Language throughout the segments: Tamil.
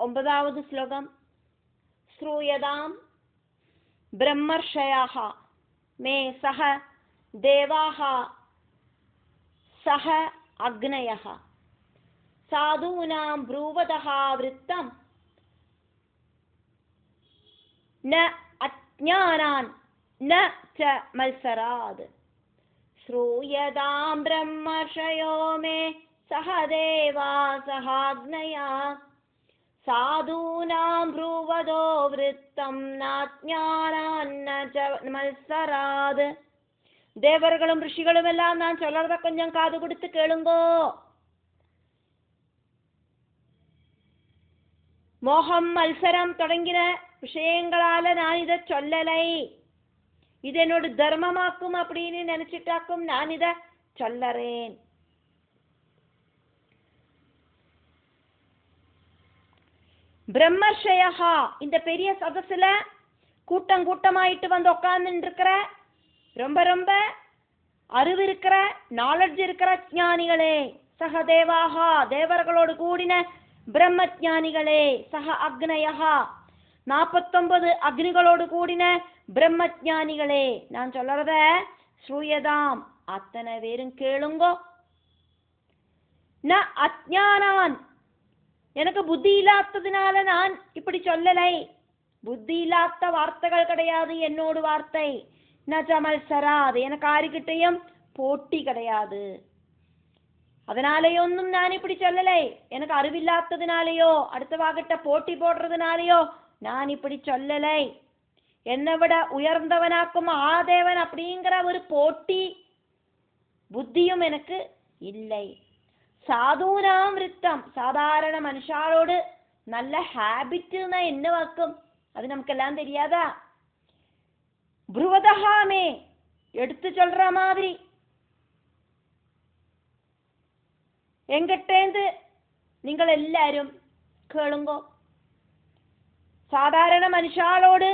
9வது ശ്ലോകം. ശ്രൂയതാം ബ്രഹ്മർഷയാഃ മേ സഹ ദേവാഃ സഹ അഗ്നയഃ സാധൂനാം ബ്രൂവതഃ വൃത്തം ന അജ്ഞാനാൻ ന ച മത്സരാത്. ശ്രൂയതാം ബ്രഹ്മർഷയോ മേ സഹ ദേവാ സഹാഗ്നയാ സാധൂനാം ബ്രൂവതോ വൃത്തം നാജ്ഞാനാൻ ന ച മത്സരാത്. தேவர்களும் ரிஷிகளும் எல்லாம் நான் சொல்றத கொஞ்சம் காது கொடுத்து கேளுங்கோ. மோகம் மത്സരം தொடங்கின விஷயங்களால நான் இதை சொல்லலை. இது என்னோட தர்மமாக்கும் அப்படின்னு நினைச்சிட்டாக்கும் நான் இதை சொல்லறேன். பிரம்மர்ஷயா இந்த பெரிய சதசுல கூட்டம் கூட்டமாயிட்டு வந்து உட்கார்ந்து இருக்கிற ரொம்ப ரொம்ப அறிவு இருக்கிற நாலெட்ஜ் இருக்கிற ஞானிகளே, சகதேவாகா தேவர்களோடு கூடின பிரம்ம ஞானிகளே, சக அக்னயா 49 அக்னிகளோடு கூடின பிரம்ம ஞானிகளே, நான் சொல்றத ஸ்ரூயதாம் அத்தனை பேரும் கேளுங்கோ. ந அஜ்ஞானான் எனக்கு புத்தி இல்லாததுனால நான் இப்படி சொல்லலை. புத்தி இல்லாத வார்த்தைகள் கிடையாது என்னோட வார்த்தை. ந மல்சராது எனக்கு ஆறுகிட்டையும் போட்டி கிடையாது. அதனாலேயொன்னும் நான் இப்படி சொல்லலை. எனக்கு அறிவில்லாததுனாலேயோ அடுத்தவாகிட்ட போட்டி போடுறதுனாலேயோ நான் இப்படி சொல்லலை. என்னை விட உயர்ந்தவனாக்கும் ஆதேவன் அப்படிங்கிற ஒரு போட்டி புத்தியும் எனக்கு இல்லை. சாதூனாம் விருத்தம் சாதாரண மனுஷாரோடு நல்ல ஹேபிட்னா என்ன வாக்கும் அது நமக்கெல்லாம் தெரியாதா? புருவதகாமே எடுத்து சொல்ற மாதிரி எங்கிட்டேந்து നിങ്ങൾ എല്ലാരും കേളുങ്കോ. സാധാരണ മനുഷ്യാളോട്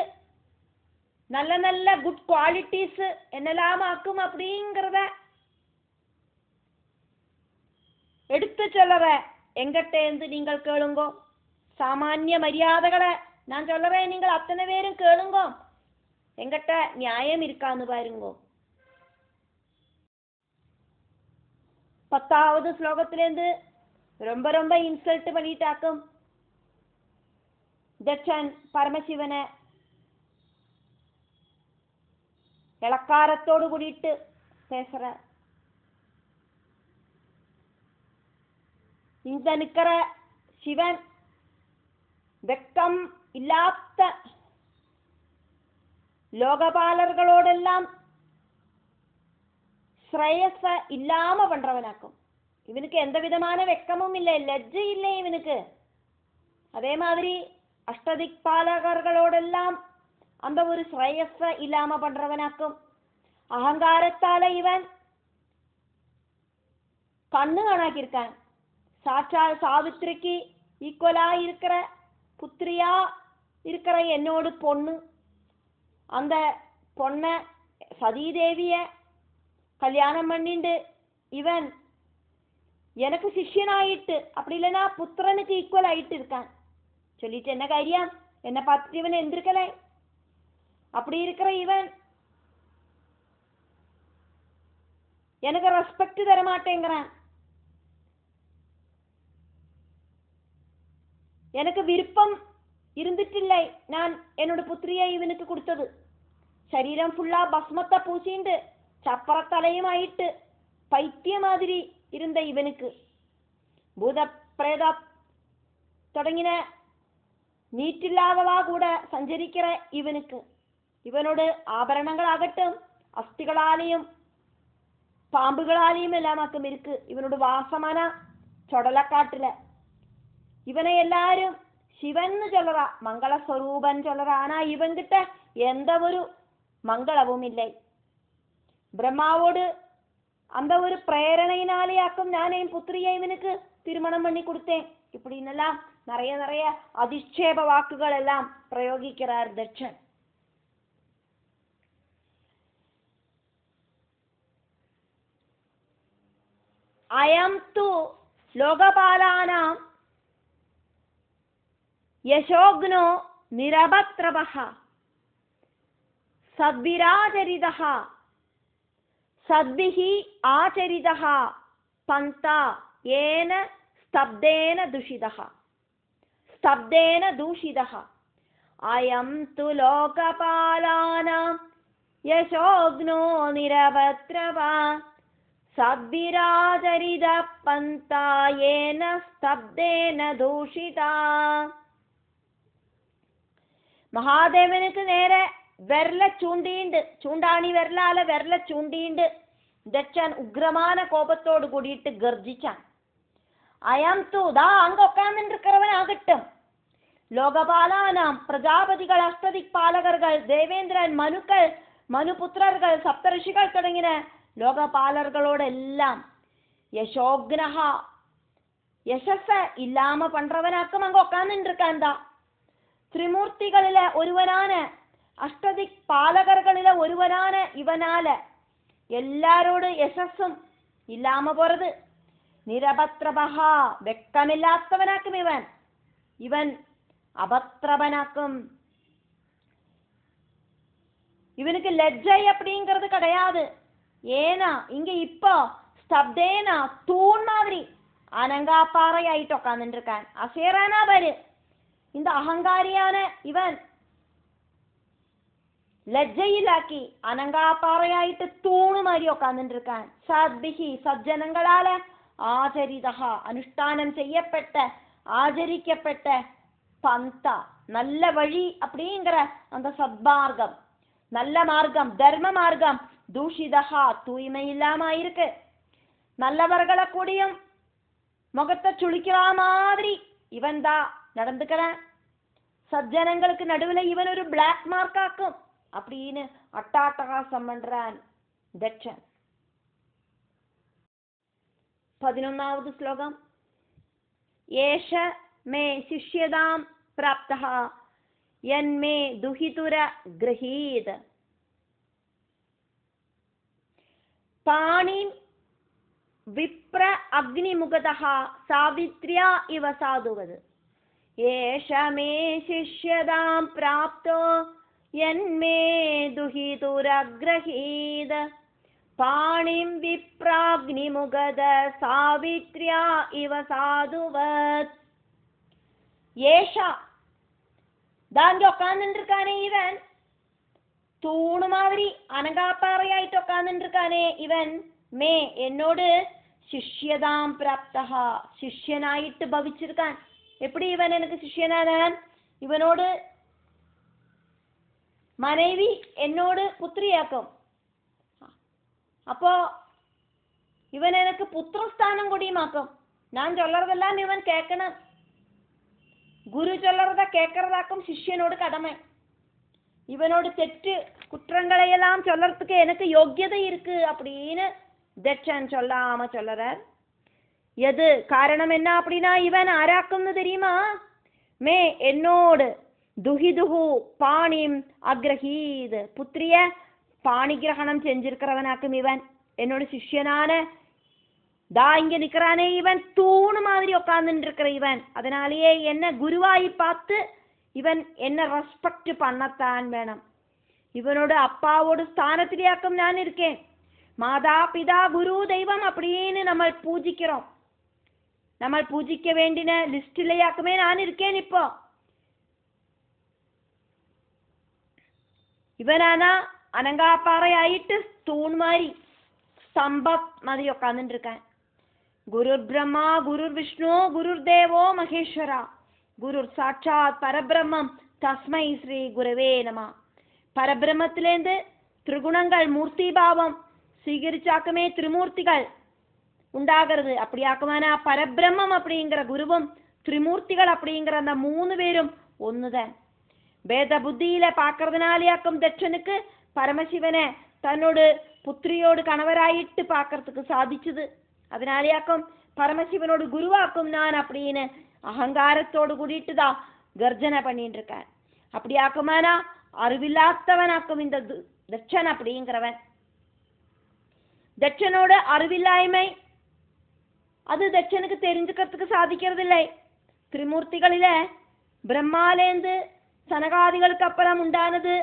நல்ல நல்ல குட் குவாலிட்டிஸ் என்னெல்லாம் ஆக்கும் அப்படிங்கிறத எடுத்து சொல்லற எங்கிட்டேந்து நீங்கள் கேளுங்கோ. சாமானிய மரியாதைகளை நான் சொல்லறேன், நீங்கள் அத்தனை பேரும் கேளுங்கோ. எங்கிட்ட நியாயம் இருக்கான்னு பாருங்கோ. 10வது ஸ்லோகத்திலேருந்து ரொம்ப ரொம்ப இன்சல்ட் பண்ணிட்டாக்கும். தட்சன் பரமசிவனை இளக்காரத்தோடு கூடிட்டு பேசுற. இந்த நிக்கிற சிவன் வெக்கம் இல்லாத லோகபாலர்களோடெல்லாம் ஸ்ரேயஸ இல்லாம பண்றவனாக்கும். இவனுக்கு எந்த விதமான வெக்கமும் இல்லை, லஜ்ஜை இல்லை இவனுக்கு. அதே மாதிரி அஷ்டதிக்பாலகர்களோடெல்லாம் அந்த ஒரு ஸ்ரேயஸ இல்லாம பண்றவனாக்கும். அகங்காரத்தால இவன் கண்ணு காணாக்கியிருக்கான். சாட்சால் சாவித்திரிக்கு ஈக்குவலா இருக்கிற புத்திரியா இருக்கிற என்னோடு பொண்ணு, அந்த பொண்ண சதீதேவிய கல்யாணம் பண்ணிண்டு இவன் எனக்கு சிஷ்யனாயிட்டு அப்படி இல்லைன்னா புத்திரனுக்கு ஈக்குவல் ஆயிட்டு இருக்கான். சொல்லிட்டு என்ன காரியம்? என்ன பார்த்துட்டு இவன் எந்திருக்கலை. அப்படி இருக்கிற இவன் எனக்கு ரெஸ்பெக்ட் தர மாட்டேங்கிறான். எனக்கு விருப்பம் இருந்துட்டில்லை நான் என்னோட புத்திரியை இவனுக்கு கொடுத்தது. சரீரம் ஃபுல்லா பஸ்மத்தை பூசிண்டு சப்பரத்தலையும் ஆயிட்டு பைத்திய மாதிரி இருந்த இவனுக்கு பூத பிரேத தொடங்கின நீட்டில்லாதவா கூட சஞ்சரிக்கிற இவனுக்கு இவனோட ஆபரணங்களாகட்டும் அஸ்திகளாலேயும் பாம்புகளாலேயும் எல்லாமாக்கும் இருக்கு. இவனோட வாசமான சொடலக்காட்டுல இவனை எல்லாரும் சிவன் சொல்றா, மங்களஸ்வரூபன் சொல்றா. ஆனா இவன்கிட்ட எந்த ஒரு மங்களவும் இல்லை. பிரம்மாவோடு அந்த ஒரு பிரேரணையினாலேயாக்கும் நான் என் புத்திரியை இவனுக்கு திருமணம் பண்ணி கொடுத்தேன். இப்படின்னெல்லாம் நிறைய நிறைய அதிஷேப வாக்குகள் எல்லாம் பிரயோகிக்கிறார் தட்சன். அயம் து லோகபாலானாம் யசோக்னோ நிரபத்ரபஹ சத்விராச்சரிதஹ சத்பிஹி ஆச்சரிதஹ பந்தா ஏன ஸ்தப்தேன தூஷிதஹ அயம் து லோகபாலானாம் யசோக்னோ நிரபத்ரபா சத்விராச்சரித பந்தா ஏன ஸ்தப்தேன தூஷிதா. മഹാദേവനുക്ക് നേരെ വിരല ചൂണ്ടാണി വിരലാല വിരല ചൂണ്ടിണ്ട് ദക്ഷൻ ഉഗ്രമാന കോപത്തോട് കൂടിയിട്ട് ഗർജിച്ചാൻ. അയം തു ദാ അങ്കൊക്കാന്നിരിക്കുന്നവനാകട്ടും ലോകപാലാനാം പ്രജാപതികൾ അഷ്ടദിക്പാലകர்கள் ദേവേന്ദ്രൻ മനുക്കൾ മനുപുത്രர்கள் സപ്തഋഷികൾ തുടങ്ങിയ ലോകപാലர்களோடெல்லாம் യശോഗ്നഹ യശസ് ഇല്ലാമ പண்றவனாക്കും அங்க உட்கார்ந்துருக்கான்டா. ത്രിമൂർത്തികളിലെ ഒരുവനാണ്, അഷ്ടദിക് പാലകർകളിലെ ഒരുവനാണ് ഇവനാല് എല്ലാരോടും യശസ്സും ഇല്ലാമ പോறது. നിരപത്രപഹ വെക്കമില്ലാത്തവനാക്കും ഇവൻ அபத்ரபனாக்கும். இவனுக்கு லஜ்ஜை அப்படிங்கிறது கிடையாது. ஏனா இங்க இப்போ ஸ்தப்தேனா தூண் மாதிரி அனங்காப்பாறையாயிட்டு உட்கார்ந்துட்டு இருக்கான். அசேரானா பாரு, இந்த அகங்காரியான இவன் ലജ്ജയിലാക്കി അനങ്കാപ്പാറയായിട്ട് തൂണ് മാറി ഉட்கார்ந்துட்டு இருக்கான். സദ്ഭിഹി സജ്ജനങ്ങളാല ആചരിതഹ അനുഷ്ഠാനം ചെയ്യപ്പെട്ട ആചരിക്കപ്പെട്ട பந்த நல்ல வழி அப்படிங்கிற அந்த சத்மார்க்கம், நல்ல மார்க்கம், தர்ம மார்க்கம் தூஷிதஹா தூய்மை இல்லாம இருக்கு. நல்லவர்களை கூடியும் முகத்தை சுளிக்கிற மாதிரி இவன் தான் நடந்துக்கிறான். சஜ்ஜனங்களுக்கு நடுவில் இவன் ஒரு பிளாக் மார்க் ஆக்கும் அப்படின்னு அட்டாட்டகாசம் பண்றான் தட்சன். 11வது ஸ்லோகம். ஏஷ மே சிஷ்யதாம் பிராப்தஹ யன்மே துஹிதுர கிரஹீத் பாணிம் விப்ர அக்னிமுகதஹ சாவித்ர்யா இவ சாதுவது. ஏஷ மே சிஷ்யதாம் பிராப்தோ யன்மே துஹிதுர கிரஹீத் பாணிம் விப்ராக்னிமுகத சாவித்ர்யா இவ சாதுவத். ஏஷா தாங்க உட்கார்ந்துட்டு இருக்கானே இவன், தூணு மாதிரி அனங்காப்பாறையாயிட்டு உட்கார்ந்துட்டு இருக்கானே இவன், மே என்னோடு சிஷ்யதாம் பிராப்தஹா சிஷ்யனாயிட்டு பவிச்சிருக்கான். எப்படி இவன் எனக்கு சிஷ்யனானான்? இவனோடு மனைவி என்னோடு புத்திரியாக்கும். அப்போ இவன் எனக்கு புத்திரஸ்தானம் கூடியுமாக்கும். நான் சொல்றதெல்லாம் இவன் கேட்கணும். குரு சொல்றத கேட்கறதாக்கும் சிஷ்யனோடு கடமை. இவனோடு தெற்று குற்றங்களையெல்லாம் சொல்றதுக்கு எனக்கு யோக்கியதை இருக்கு அப்படின்னு தட்சன் சொல்லாம சொல்லறார். எது காரணம் என்ன அப்படின்னா, இவன் ஆராக்கும்னு தெரியுமா? மே என்னோடு துஹிதுஹு பாணிம் அக்ரஹீத் புத்திரிய பாணி கிரகணம் செஞ்சிருக்கிறவனாக்கும் இவன். என்னோட சிஷ்யனான தா இங்க நிக்கிறானே இவன், தூணு மாதிரி உட்கார்ந்துட்டு இருக்கிற இவன். அதனாலேயே என்ன குருவாയി பார்த்து இவன் என்ன ரெஸ்பெக்ட் பண்ணத்தான் வேணும். இவனோட அப்பாவோட ஸ்தானத்திலேயாக்கும் நான் இருக்கேன். மாதா பிதா குரு தெய்வம் அப்படின்னு நம்ம பூஜிக்கிறோம். நம்ம பூஜிக்க வேண்டின லிஸ்டிலேயாக்குமே நான் இருக்கேன். இப்போ இவனானா அனங்காப்பாறையாயிட்டு தூண் மாதிரி ஸ்தம்பம் மாதிரி உட்கார்ந்துட்டு இருக்கான். குருர் பிரம்மா குருர் விஷ்ணு குருர் தேவோ மகேஸ்வரா குருர் சாட்சாத் பரபிரம்மம் தஸ்மை ஸ்ரீ குருவே நம. பரபிரம்மத்திலேருந்து திரிகுணங்கள் மூர்த்தி பாவம் സ്വീകരിച്ചാക്കുമേ ത്രിമൂർത്തികൾ ഉണ്ടാകരുത്. அப்படியாக்குமானா பரபிரம்மம் அப்படிங்கிற குருவும் ത്രിമൂർത്തികൾ அப்படிங்கிற அந்த 3 பேரும் ஒண்ணுதான். வேத புத்தியில பார்க்கறதுனாலேயாக்கும் தட்சனுக்கு பரமசிவனை தன்னோடு புத்திரியோடு கணவராயிட்டு பார்க்கறதுக்கு சாதிச்சது. அதனாலேயாக்கும் பரமசிவனோடு குருவாக்கும் நான் அப்படின்னு அகங்காரத்தோடு கூடிட்டு தான் கர்ஜனை பண்ணிட்டு இருக்கான். அப்படியாக்குமானா அறிவில்லாதவனாக்கும் இந்த தட்சன் அப்படிங்கிறவன். தட்சனோட அறிவில்லாய்மை அது தட்சனுக்கு தெரிஞ்சுக்கிறதுக்கு சாதிக்கிறது இல்லை. திரிமூர்த்திகளில பிரம்மாலேந்து சனகாதிகளுக்கு அப்புறம் உண்டானது.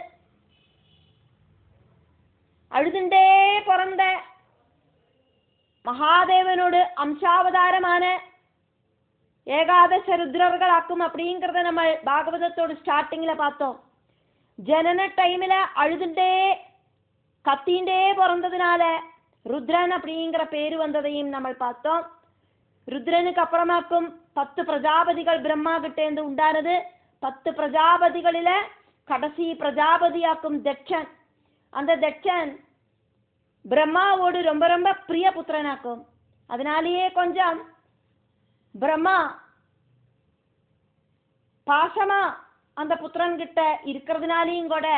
அழுதுண்டே பிறந்த மகாதேவனோடு அம்சாவதாரமான ஏகாதச ருத்ரர்களாக்கும் அப்படிங்கிறத நம்ம பாகவதத்தோட ஸ்டார்டிங்ல பார்த்தோம். ஜனன டைம்ல அழுதுண்டே கத்திண்டே பிறந்ததுனால ருத்ரன் அப்படிங்கிற பேரு வந்ததையும் நம்ம பார்த்தோம். ருத்ரனுக்கு அப்புறமாக்கும் 10 பிரஜாபதிகள் பிரம்மா கிட்டேந்து உண்டானது. 10 பிரஜாபதிகளில கடைசி பிரஜாபதியாக்கும் தட்சன். அந்த தட்சன் பிரம்மாவோடு ரொம்ப ரொம்ப பிரிய புத்திரனாக்கும். அதனாலேயே கொஞ்சம் பிரம்மா பாசமா அந்த புத்திரன் கிட்ட இருக்கிறதுனாலையும் கூட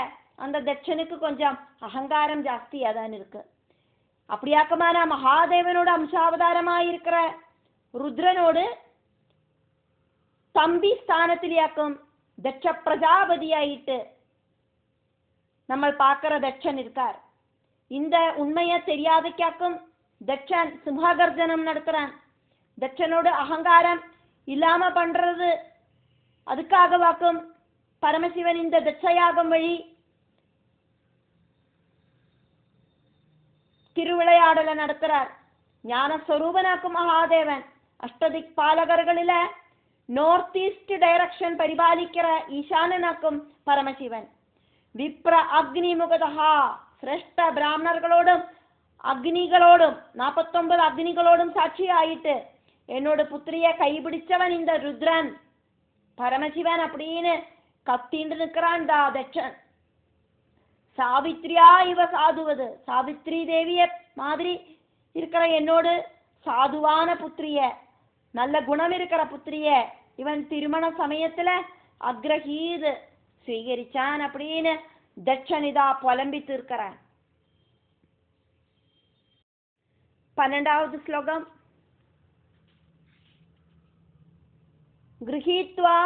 அந்த தட்சனுக்கு கொஞ்சம் அகங்காரம் ஜாஸ்தியா தான் இருக்கு. அப்படியாக்கமான மகாதேவனோட அம்சாவதாரமாயிருக்கிற ருத்ரனோடு தம்பி ஸ்தானத்திலேயாக்கும் தட்ச பிரஜாபதியாயிட்டு நம்ம பார்க்கிற தட்சன் இருக்கார். இந்த உண்மையை தெரியாதக்காக்கும் தட்சன் சிம்ஹகர்ஜனம் நடத்துறான். தட்சனோடு அகங்காரம் இல்லாம பண்றது அதுக்காக வாக்கும் பரமசிவன் இந்த தட்சயாகம் வழி திருவிளையாடலை நடத்துறார். ஞானஸ்வரூபனாக்கும் மகாதேவன் அஷ்டதிக் பாலகர்களில நார்த் ஈஸ்ட் டைரக்ஷன் பரிபாலிக்கிற ஈசானனாக்கும் பரமசிவன். விப்ர அக்னி முகதா சிரேஷ்ட பிராமணர்களோடும் அக்னிகளோடும் 49 அக்னிகளோடும் சாட்சி ஆயிட்டு என்னோட புத்திரிய கைபிடிச்சவன் இந்த ருத்ரன் பரமசிவன் அப்படின்னு கத்திண்டு நிற்கிறான் தட்சன். சாவித்ரியா இவ சாதுவது, சாவித்ரி தேவிய மாதிரி இருக்கிற என்னோடு சாதுவான புத்திரிய, நல்ல குணம் இருக்கிற புத்திரிய இவன் திருமண சமயத்துல அக்ரஹீது ஸ்வீகரிச்சான் அப்படின்னு தட்சனிதா புலம்பித்து இருக்கிறான். 12வது ஸ்லோகம். கிரஹீத்வா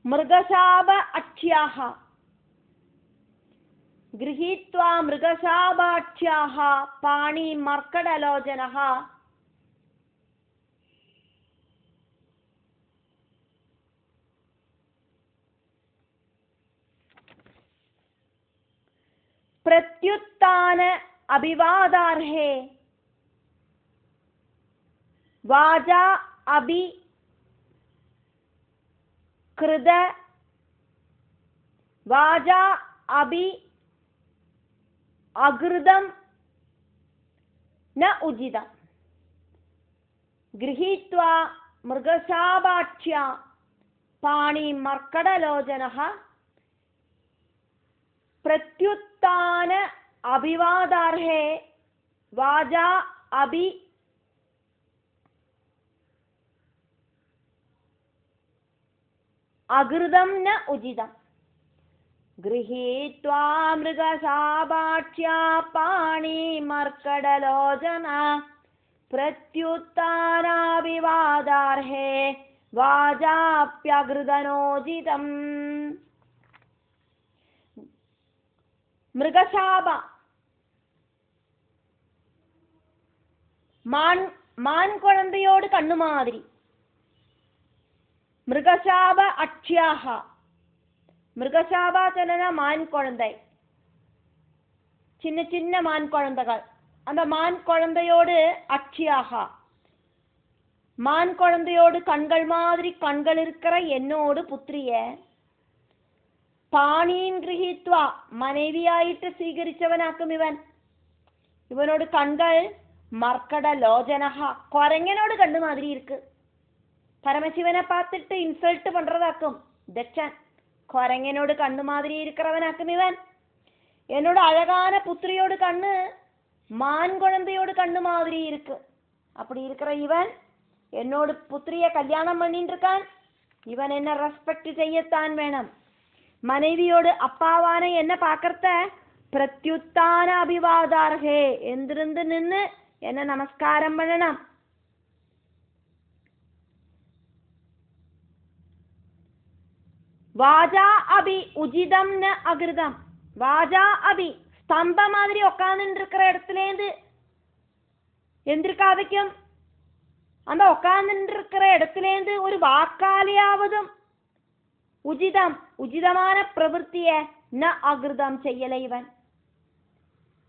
மிருகசாப அட்சியாக, கிரஹீத்வா மிருகசாபாட்சியாக பாணி மர்க்கடலோஜனः प्रत्युत्थान अभिवादार्हे वाजा अभि कृद वाजा अभि अकृदम न उचितम. गृहीत्वा मृगशाभाक्ष्या पाणि मर्कडलोचनः प्रत्युत्थान अभिवादार्हे वाजा अभि अकृदम न उचितम. गृहीत्वा मृगशाभाक्ष्या पाणि मर्कडलोचना प्रत्युत्थानाभिवादार्हे वाजाप्यकृदनोचितम्. மிருகசாபா மான் குழந்தையோடு கண்ணு மாதிரி. மிருகசாப அட்சியாக, மிருகசாபா சொன்னா மான் குழந்தை, சின்ன சின்ன மான் குழந்தைகள். அந்த மான் குழந்தையோடு அட்சியாக, மான் குழந்தையோடு கண்கள் மாதிரி கண்கள் இருக்கிற என்னோடு புத்திரிய பாணியின் கிரகித்வா மனைவியாயிட்டு സ്വീകരിച്ചവനാക്കും இவன். இவனோட கண்கள் மர்க்கட லோஜனஹா குரங்கனோடு கண்ணு மாதிரி இருக்கு. பரமசிவனை பார்த்துட்டு இன்சல்ட் பண்றதாக்கும் தட்சன். குரங்கனோடு கண்ணு மாதிரி இருக்கிறவனாக்கும் இவன். என்னோட அழகான புத்திரியோடு கண்ணு மான் குழந்தையோடு கண்ணு மாதிரி இருக்கு. அப்படி இருக்கிற இவன் என்னோட புத்திரிய கல்யாணம் பண்ணிட்டு இருக்கான். இவன் என்ன ரெஸ்பெக்ட் செய்யத்தான் வேணும். மனைவியோடு அப்பாவான என்ன பார்க்கறத பிரத்யுத்தான அபிவாதார்ஹே எந்திருந்து நின்று என்ன நமஸ்காரம் பண்ணணும். வாஜா அபி உஜிதம் ந அகிருதம். வாஜா அபி ஸ்தம்ப மாதிரி உட்கார்ந்துட்டு இருக்கிற இடத்துலேருந்து எந்திரிக்கா வைக்கும். அந்த உட்கார்ந்துட்டு இருக்கிற இடத்துலேருந்து ஒரு வாக்காலியாவதும் ഉചിതமான പ്രവൃത്തിയെ ന അകൃതം ചെയ്യല ഇവൻ.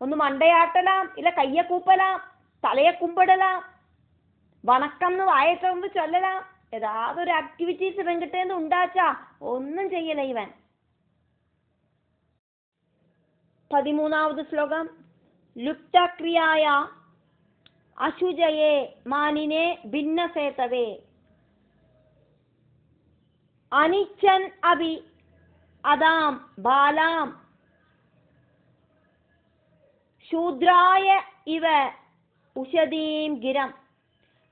ഒന്ന് മണ്ടയാട്ടലാം, ഇല്ല കയ്യെ കൂപ്പലാം, തലയെ കുമ്പിടലാം, വണക്കം എന്ന് വായത്തുമ്പ് ചൊല്ലലാം, ഏതാതൊരു ആക്ടിവിറ്റീസ് ഇവൻ കിട്ടേന്ന് ഉണ്ടാച്ചാ ഒന്നും ചെയ്യല ഇവൻ. 13ാவது ശ്ലോകം. ലുപ്തക്രിയായ അശുചയേ മാനിനെ ഭിന്നസേതവേ അനിച്ചൻ അഭി അദാം ബാലാം ശൂദ്രായ ഇവ ഉഷതീം ഗിരം.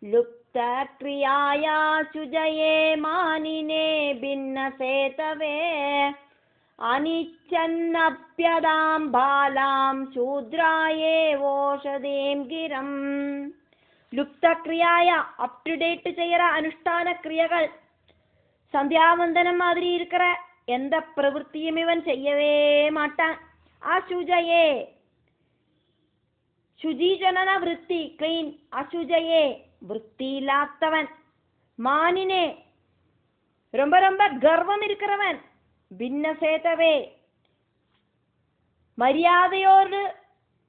ലുപ്തക്രിയായ ശുചയേ മാനിനെ ഭിന്നസേതവേ അനിച്ചന്നപ്യദാം ബാലാം ശൂദ്രായേ ഓഷതീം ഗിരം. ലുപ്തക്രിയായ അപ് ടു ഡേറ്റ് ചെയ്യற അനുഷ്ഠാന ക്രിയകൾ, சந்தியாவந்தனம் மாதிரி இருக்கிற எந்த பிரவൃத்தியும் இவன் செய்யவே மாட்டான். அசுஜயே, சுஜீஜனன விருத்தி கிளீன், அசுஜயே விருத்தி இல்லாதவன், மானினே ரொம்ப ரொம்ப கர்வம் இருக்கிறவன், பின்னசேதவே மரியாதையோடு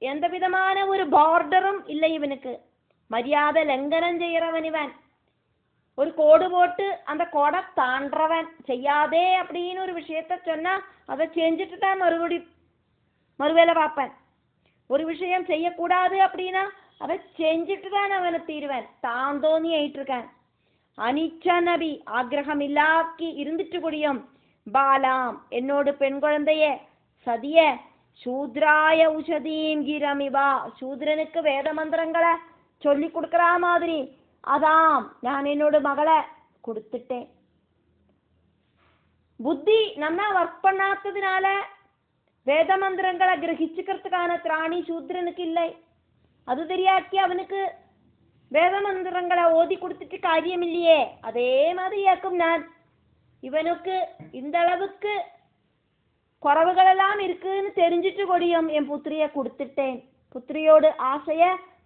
எந்த விதமான ஒரு பார்டரும் இல்லை இவனுக்கு, மரியாதை லங்கனம் செய்யறவன் இவன். ஒரு கோடு போட்டு அந்த கோடை தாண்டவன், செய்யாதே அப்படின்னு ஒரு விஷயத்த சொன்னா அதை செஞ்சுட்டு தான் மறுவேலை பார்ப்பேன். ஒரு விஷயம் செய்யக்கூடாது அப்படின்னா அதை செஞ்சுட்டு தான் அவனை தீருவன். தான் தோணி ஆயிட்டு இருக்கான். அனிச்ச நபி ஆக்ரகம் இல்லாக்கி இருந்துட்டு கூடியும் பாலாம் என்னோடு பெண் குழந்தைய சதிய சூத்ராய உஷதீம் கிரமிவா சூத்ரனுக்கு வேத மந்திரங்களை சொல்லி கொடுக்கற மாதிரி அதாம் நான் என்னோட மகளை கொடுத்துட்டேன். புத்தி நல்லா ஒர்க் பண்ணாததுனால வேத மந்திரங்களை கிரகிச்சுக்கிறதுக்கான திராணி சூத்ரனுக்கு இல்லை. அது தெரியாக்கி அவனுக்கு வேத மந்திரங்களை ஓதி கொடுத்துட்டு காரியம் இல்லையே. அதே மாதிரியாக்கும் நான் இவனுக்கு இந்த அளவுக்கு குறவுகளெல்லாம் இருக்குன்னு தெரிஞ்சிட்டு கொடியும் என் புத்திரிய கொடுத்துட்டேன். புத்திரியோடு ஆசைய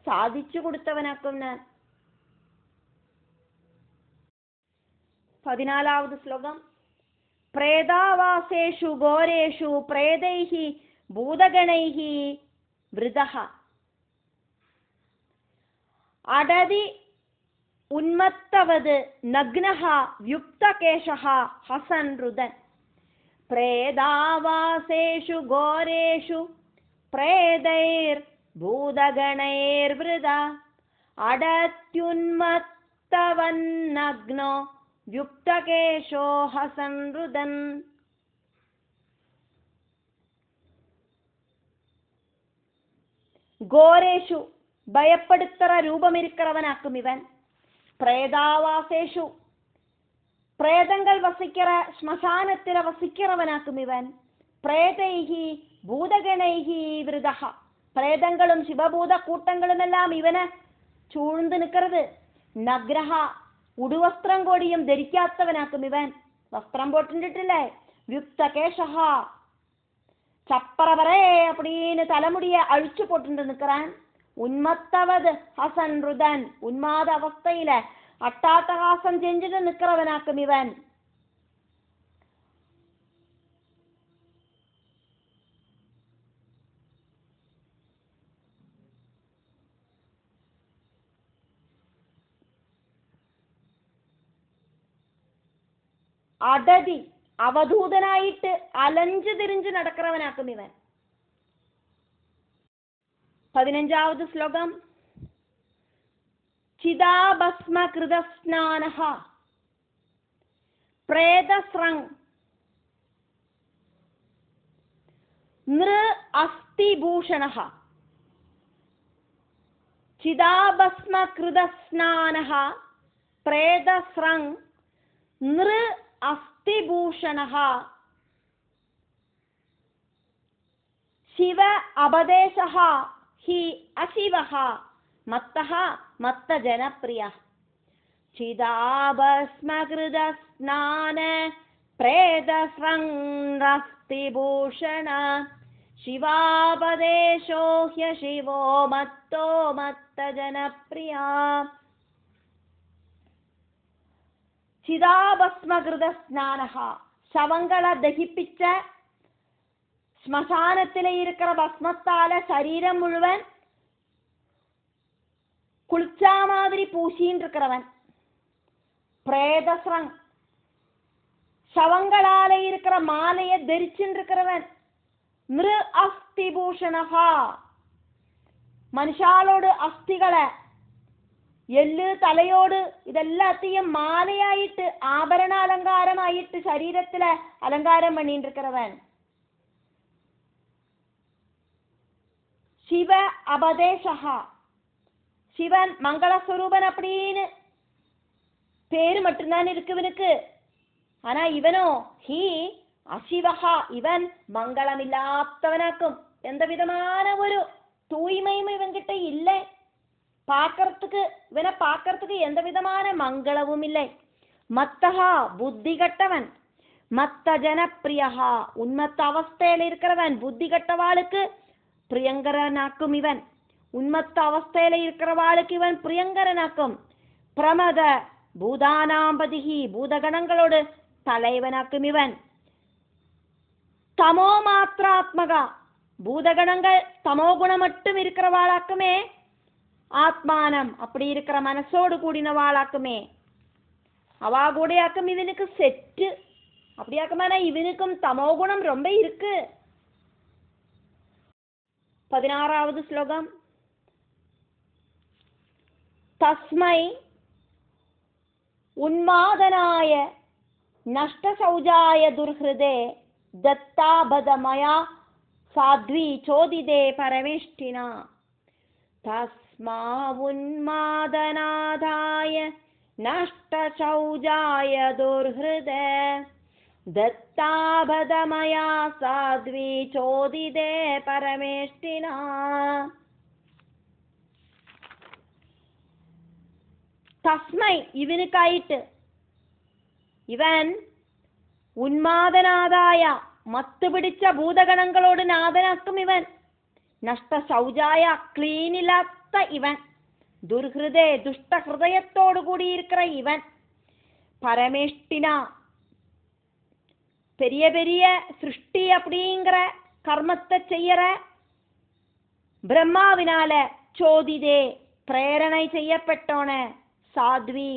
சாதிச்சு கொடுத்தவனாக்கும் நான். 14வது ശ്ലോകം. പ്രേതാവാസേഷു ഘോരേഷു പ്രേതൈഃ ഭൂതഗണൈഃ വൃതഃ അടതി ഉന്മത്തവത് നഗ്നഃ വ്യുക്തകേശഃ ഹസൻ രുദൻ. പ്രേതാവാസേഷു ഘോരേഷു പ്രേതൈർ ഭൂതഗണൈർ വൃത അടത്യുന്മത്തവൻ നഗ്നോ വ്യുക്തകേശോ ഹസൻ രുദൻ. ഘോരേഷു பயப்படுத்துற ரூபம் இருக்கிறவனாக்கும் இவன். பிரேதாவாசேஷு பிரேதங்கள் வசிக்கிற ஸ்மசானத்தில வசிக்கிறவனாக்கும் இவன். பிரேதைஹி பூதகணைஹி விருதஹ பிரேதங்களும் சிவபூத கூட்டங்களும் எல்லாம் இவனை சூழ்ந்து நிற்கிறது. நக்ரஹ உடுவஸ்திரம் கோடியும் தரிக்காத்தவனாக்கும் இவன். வஸ்திரம் போட்டுட்டில்லை. வியுக்தகேஷஹ சப்பரவரே அப்படின்னு தலைமுடிய அழிச்சு போட்டு நிற்கிறான். உன்மத்தவது ஹசன் ருதன் உன்மாத அவஸ்தையில அட்டாட்டகாசம் செஞ்சுட்டு நிற்கிறவனாக்கும் இவன். അടതി അവധൂതനായിട്ട് അലഞ്ചു തിരിഞ്ഞു നടக்கிறവനാക്കും ഇവൻ. 15வது ശ്ലോകം. ചിതാഭസ്മകൃതസ്നാനഃ പ്രേതസ്രങ് നൃ അസ്ഥിഭൂഷണഃ. ചിതാഭസ്മകൃതസ്നാനഃ പ്രേതസ്രങ് നൃ അസ്ഥിഭൂഷണഃ. ശിവ അപദേശഃ ഹി അശിവഃ മത്തഃ മത്തജനപ്രിയഃ. ചിതാഭസ്മകൃതസ്നാന പ്രേതസ്രങ്സ്തിഭൂഷണ ശിവാപദേശോ ഹ്യശിവോ മത്തോ മത്തജനപ്രിയാ. ചിതാഭസ്മകൃത സ്നാനഹ, ശവങ്ങളെ ദഹിപ്പിച്ച ശ്മശാനത്തിലെ ഇരിக்கிற ഭസ്മത്താല ശരീരം മുഴുവൻ குளிச்சா மாதிரி பூசின்னு இருக்கிறவன். பிரேதஸ்ரங், சவங்களால இருக்கிற மாலையை தரிச்சுன்னு இருக்கிறவன். மிரு அஸ்தி பூஷணஹா, மனுஷாலோடு அஸ்திகளை எள்ளு தலையோடு இதெல்லாத்தையும் மாலையாயிட்டு ஆபரண அலங்காரம் ஆயிட்டு சரீரத்துல அலங்காரம் பண்ணிட்டு இருக்கிறவன். சிவ அபதேசஹா, சிவன் மங்களஸ்வரூபன் அப்படின்னு பேரு மட்டும்தான் இருக்கு இவனுக்கு. ஆனா இவனோ ஹி அசிவஹா, இவன் மங்களமில்லாதவனாக்கும். எந்த விதமான ஒரு தூய்மையும் இவன்கிட்ட இல்லை. பார்க்கறதுக்கு இவனை பார்க்கறதுக்கு எந்த விதமான மங்களமும் இல்லை. மத்தஹா, புத்தி கட்டவன். மத்த ஜனப்பிரியஹா, உன்மத்த அவஸ்தையில இருக்கிறவன். புத்தி கட்டவாளுக்கு பிரியங்கரனாக்கும் இவன். உன்மத்த அவஸ்தையில இருக்கிறவாளுக்கு இவன் பிரியங்கரனாக்கும். பிரமத பூதானாம்பதிகி, பூதகணங்களோடு தலைவனாக்கும் இவன். தமோ மாத்திராத்மகா, பூதகணங்கள் தமோ குணம் மட்டும் இருக்கிறவாளாக்குமே. ஆத்மானம், அப்படி இருக்கிற மனசோடு கூடினவாளாக்குமே. அவா கூடையாக்கும் இவனுக்கு செட்டு. அப்படியாக்குமானா இவனுக்கும் தமோ குணம் ரொம்ப இருக்கு. 16வது ஸ்லோகம். தஸ்மை உன்மாதனாய நஷ்டசௌஜாய துர்ஹிருதே தத்தாபதமயா சாத்வி சோதிதே பரமேஷ்டினா. தஸ்மா உன்மாதனாதாய நஷ்டசௌஜாய துர்ஹிருதே தத்தாபதமயா சாத்வி சோதிதே பரமேஷ்டினா. தஸ்மை, இவனுக்காயிட்டு. இவன் உன்மாதனாதாய, மத்து பிடிச்ச பூதகணங்களோடு நாதனாக்கும் இவன். நஷ்ட சௌஜாய, கிளீனில்லாத இவன். துர்ஹிருதே, துஷ்ட ஹிருதயத்தோடு கூடியிருக்கிற இவன். பரமேஷ்டினா, பெரிய பெரிய சிருஷ்டி அப்படிங்கிற கர்மத்தை செய்யற பிரம்மாவினால சோதிதே, பிரேரணை செய்யப்பட்டோன. சாத்வி,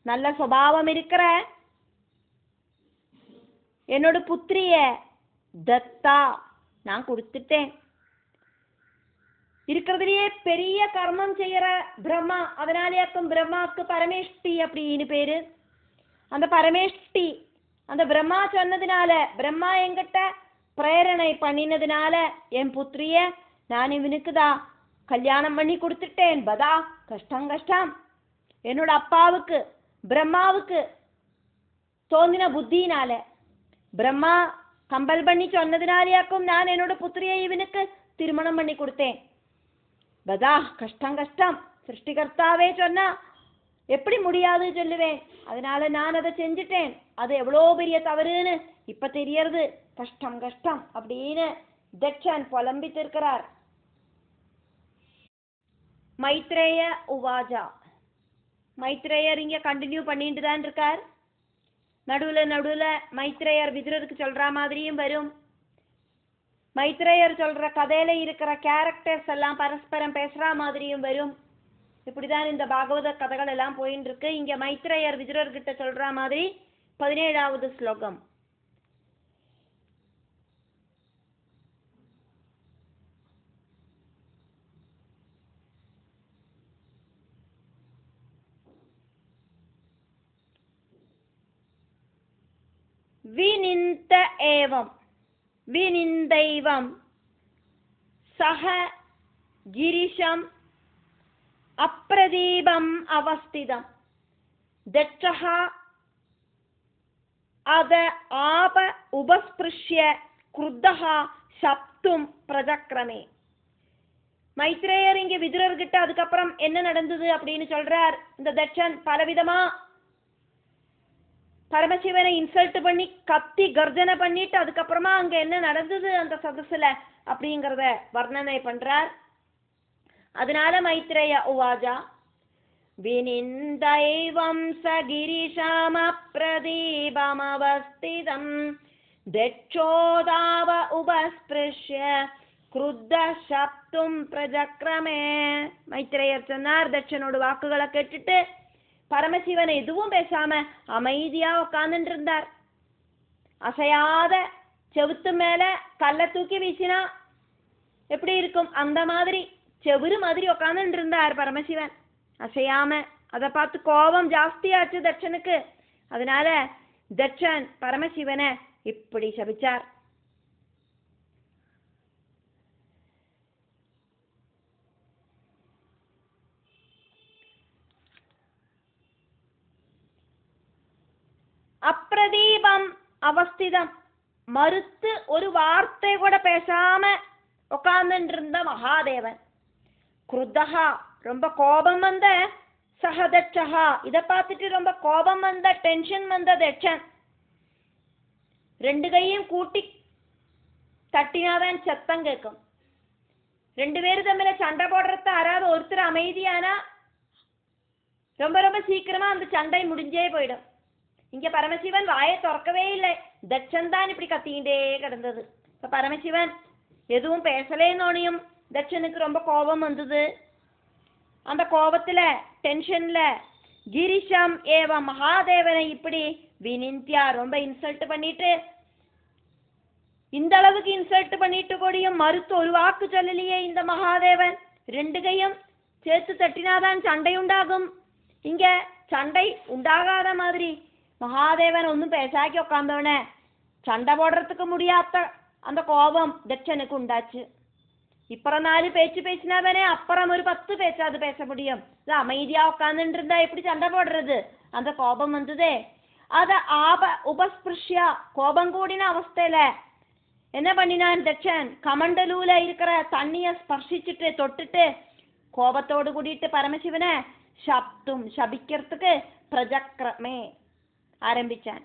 நல்ல சுபாவம் இருக்கிற என்னோட புத்திரிய தத்தா, நான் கொடுத்துட்டேன். இருக்கிறதுலயே பெரிய கர்மம் செய்யற பிரம்மா, அதனாலேயாக்கும் பிரம்மாவுக்கு பரமேஷ்டி அப்படின்னு பேரு. அந்த பரமேஷ்டி, அந்த பிரம்மா சொன்னதுனால, பிரம்மா என்கிட்ட பிரேரணை பண்ணினதுனால என் புத்திரிய நான் இவனுக்கு தான் கல்யாணம் பண்ணி கொடுத்துட்டேன். பதா, கஷ்டம் கஷ்டம். என்னோட அப்பாவுக்கு பிரம்மாவுக்கு தோந்தின புத்தினால, பிரம்மா கம்பல் பண்ணி சொன்னதுனாலேயாக்கும் நான் என்னோட புத்திரியை இவனுக்கு திருமணம் பண்ணி கொடுத்தேன். பதா, கஷ்டம் கஷ்டம். சிருஷ்டிகர்த்தாவே சொன்னா எப்படி முடியாது சொல்லுவேன். அதனால நான் அதை செஞ்சுட்டேன். அது எவ்வளோ பெரிய தவறுன்னு இப்ப தெரியறது. கஷ்டம் கஷ்டம் அப்படின்னு தட்சன் புலம்பித்து இருக்கிறார். மைத்ரேய உவாஜா, மைத்ரேயர் இங்க கண்டினியூ பண்ணிட்டு தான் இருக்கார். நடுவுல மைத்ரேயர் விதுரருக்கு சொல்ற மாதிரியும் வரும். மைத்ரேயர் சொல்ற கதையில இருக்கிற கேரக்டர்ஸ் எல்லாம் பரஸ்பரம் பேசுற மாதிரியும் வரும். இப்படிதான் இந்த பாகவத கதைகள் எல்லாம் போயின்னு இருக்கு. இங்க மைத்ரேயர் விதுரர்கிட்ட சொல்ற மாதிரி 17வது ஸ்லோகம். விநிந்த ஏவம் விநிந்தைவம் சஹ கிரிஷம் அப்ரதீபம் அவஸ்திதம் தட்சஹ அத ஆப உபஸ்பிருஷ்ய க்ருத்தஹ சப்தும் பிரஜக்ரமே. மைத்ரேயர் இங்க விதுரர்கிட்ட அதுக்கப்புறம் என்ன நடந்தது அப்படின்னு சொல்றார். இந்த தட்சன் பரமசிவனை இன்சல்ட் பண்ணி கத்தி கர்ஜனை பண்ணிட்டு அதுக்கப்புறமா அங்க என்ன நடந்தது அந்த சதசுல அப்படிங்கிறத வர்ணனை பண்றார். அதனால மைத்ரேய உவாஜா வினிந்தைவம் சகிரிஷாம பிரதீபமவஸ்திதம் தெச்சோதாவ உபஸ்பிருஷ்ய கிருத்த சப்தும் பிரஜக்ரமே. மைத்ரேயர் சொன்னார், தட்சனோட வாக்குகளை கேட்டுட்டு பரமசிவன் எதுவும் பேசாம அமைதியா உட்கார்ந்துட்டு இருந்தார். அசையாத செவுத்து மேல கல்ல தூக்கி வீசினா எப்படி இருக்கும் அந்த மாதிரி செவுரு மாதிரி உட்கார்ந்துட்டு இருந்தார் பரமசிவன் அசையாம. அதை பார்த்து கோபம் ஜாஸ்தியாச்சு தட்சனுக்கு. அதனால தட்சன் பரமசிவனை இப்படி சபிச்சார். அப்பிரதீபம் அவஸ்திதம், மறுத்து ஒரு வார்த்தை கூட பேசாம உட்கார்ந்துட்டு இருந்த மகாதேவன். குருத்தஹா, ரொம்ப கோபம் வந்த சஹதட்சஹா, இதை பார்த்துட்டு ரொம்ப கோபம் வந்த டென்ஷன் வந்த தட்சன் ரெண்டு கையும் கூட்டி தட்டினாதான் சத்தம் கேட்கும். ரெண்டு பேரும் தம்மில சண்டை போடுறத யாராவது ஒருத்தர் அமைதியானா ரொம்ப ரொம்ப சீக்கிரமா அந்த சண்டை முடிஞ்சே போயிடும். இங்க பரமசிவன் வாயை திறக்கவே இல்லை, தட்சன் தான் இப்படி கத்திக்கிட்டே கிடந்தது. இப்ப பரமசிவன் எதுவும் பேசலேன்னோனையும் தட்சனுக்கு ரொம்ப கோபம் வந்தது. அந்த கோபத்துல டென்ஷன்ல கிரிஷம் ஏவ மகாதேவனை இப்படி வினிந்தியா, ரொம்ப இன்சல்ட் பண்ணிட்டு, இந்த அளவுக்கு இன்சல்ட் பண்ணிட்டு கூடியும் மறுத்து ஒரு வாக்கு சொல்லலையே இந்த மகாதேவன். ரெண்டு கையும் சேர்த்து தட்டினாதான் சண்டை உண்டாகும். இங்க சண்டை உண்டாகாத மாதிரி மகாதேவன் ஒன்னும் பேசாக்கி உட்கார்ந்தவன சண்டை போடுறதுக்கு முடியாத அந்த கோபம் தட்சனுக்கு உண்டாச்சு. இப்புறம் 4 பேச்சு பேசினாதானே அப்புறம் ஒரு 10 பேச்சாது பேச முடியும். இது அமைதியா உட்கார்ந்துட்டு இருந்தா எப்படி சண்டை போடுறது? அந்த கோபம் வந்ததே. அத உபஸ்பிருஷ்யா, கோபம் கூடின அவஸ்தையில என்ன பண்ணினான் தட்சன்? கமண்டலூல இருக்கிற தண்ணிய ஸ்பர்சிச்சுட்டு தொட்டுட்டு கோபத்தோடு கூடிட்டு பரமசிவனை சபிக்கிறதுக்கு பிரஜக்ரமே ஆரம்பிச்சான்.